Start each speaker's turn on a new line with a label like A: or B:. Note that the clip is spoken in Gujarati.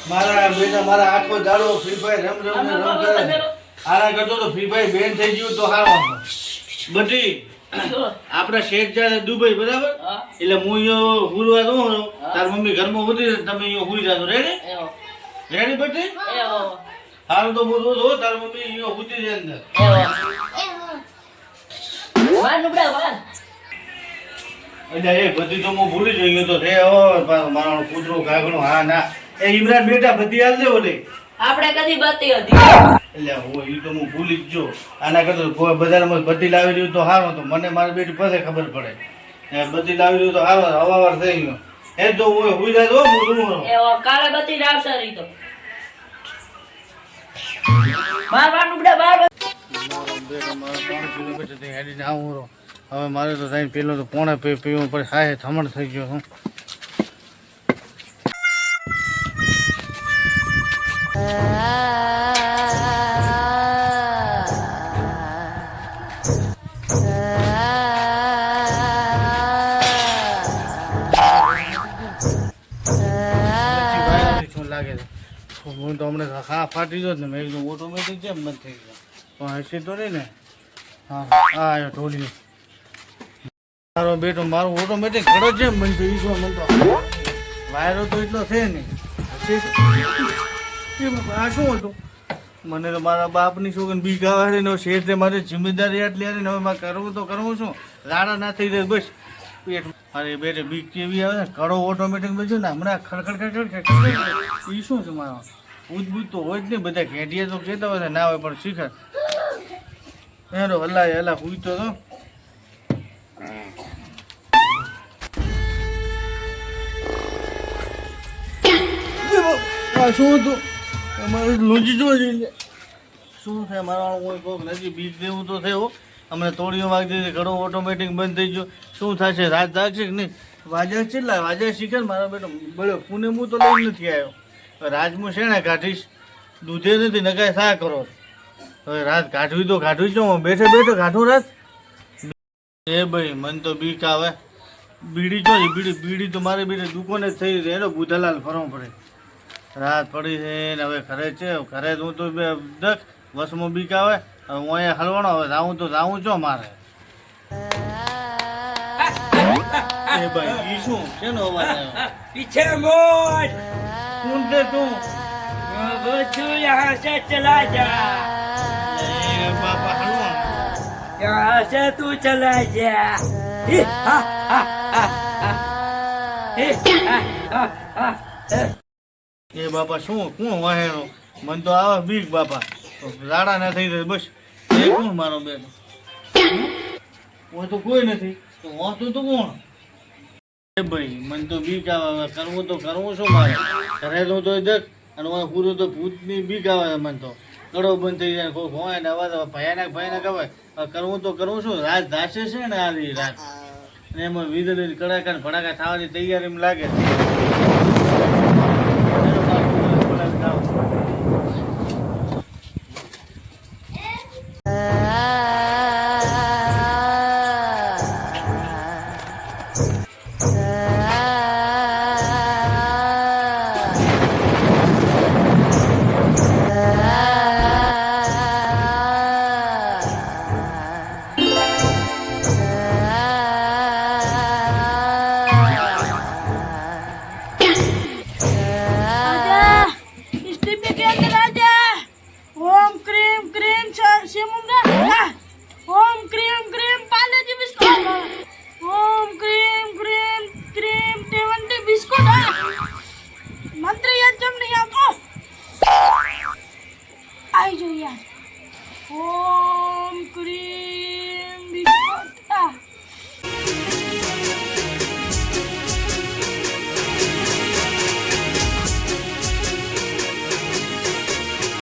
A: મારા બેટા મારા આખો દાડો ફ્રી ફાયર રમ કરે. આના કરતો તો ફ્રી ફાયર બેન થઈ ગયું તો હારો બધી આપડા શેઠ જાય દુબઈ બરાબર એટલે હું અહીંયા હુરવા દઉં તાર મમ્મી ઘરમાં બધી તમે અહીંયા હુઈ જાતો રેડી રેડી બધી હારું તો હું રોજ તાર મમ્મી અહીંયા હુતી જાય અંદર એટલે એ બધી તો હું ભૂલી જ ગયો તો રે મારો કૂતરો કાગણો હા ના એ ઇમરાન બેટા બધી હાલ દે ઓલી
B: આપણે કદી બતી હતી
A: એટલે ઈ તો હું ભૂલી જ જો આના કરતો કોઈ બજારમાં બધી લાવી રહ્યું તો સારું તો મને મારી બેટી પાસે ખબર પડે બધી લાવી રહ્યું તો સારું હવાવાર થઈ ગયો એ તો હું હુઈ જાય હું
B: કાલે બતી આવશે રી તો મારવાનું બડા બાર
A: હવે મારે તો થઈને પેલો તો પોણે પીવું પડે હાય થમણ થઈ ગયો હું લાગે છે હું તો હમણાં હા ફાટી ગયો ને મેં કીધું ઓટોમેટિક છે બંધ થઈ ગયો પણ હસી તો નહીં ને હા હા આવ્યો ઢોલી મારો બેટો મારું ઓટોમેટિક ઘડો છે બંધ થઈ ગયો મને તો વાયરો તો એટલો છે નહીં આ શું હતું મને તો મારા બાપની છોકરી બીક આવે ને શેઠે મારી જિમ્મેદારી આટલી આવી ને હવે મારે કરવું તો કરવું શું રાડા ના થઈ જાય બસ પેટ મારે બેટે બીક કેવી આવે ને કડો ઓટોમેટિક બચ્યો ને હમણાં ખડખડ એ શું છે મારો ઉજબૂજ તો હોય જ નહીં બધા ઘેટીએ તો કહેતા હોય ના હોય પણ શીખર એનો હલાય હલા પૂછતો તો શું હતું અમારે લોજી જોવા જઈએ શું થાય મારા કોઈ કોઈક નથી બીજ દેવું તો થયો અમને તોડીઓ વાગતી હતી ઘણો ઓટોમેટિક બંધ થઈ ગયો શું થશે રાત જાગશે કે નહીં વાજા કેટલા વાજા શીખે મારા બેટો બળ્યો પુણે હું તો લઈને નથી આવ્યો રાજમાં શેણે કાઢીશ દૂધે નથી નકાય શા કરો હવે રાત કાઢવી તો કાઢવી છો બેઠે બેઠે કાઢું રાત એ ભાઈ મને તો બીક આવે બીડી જો બીડી તો મારે બીડી દુકાને જ થઈ રહી એનો બુધાલાલ ફરવો પડે રાત પડી છે ને હવે ઘરે છે ઘરે હું તો દખ બસમાં બીક આવે હવે હું અહીંયા હલવાણો હવે જાઉં તો જાઉં છો મારે એ ભાઈ ઈ શું શેનો અવાજ આવ્યો
B: पीछे मोड़
A: કોણ છે તું
B: वो तू यहाँ से चला जा
A: એ બાપા હલવાણો
B: यहाँ से तू चला जा ही, हा, हा, हा, हा. ही, हा, हा, हा, हा.
A: એ બાપા શું કોણ વાહેરો મને તો આવે બીક બાપા રાડા ના થઈ જાય બસ એ કોણ મારો બેટો તો કોઈ નથી તો વાંચતું તો કોણ એ ભાઈ મને તો બીક આવે કરવું તો કરવું શું મારે ઘરે તો દેખ અને પૂરું તો ભૂતની બીક આવે મને તો ગળો બંધ થઈ જાય કોઈ હોય ને અવાજ ભયાનક આવે કરવું તો કરવું શું રાત ધાસે છે ને આ રાત અને એમાં વીજળી કડાકા ભડાકા થવાની તૈયારી લાગે છે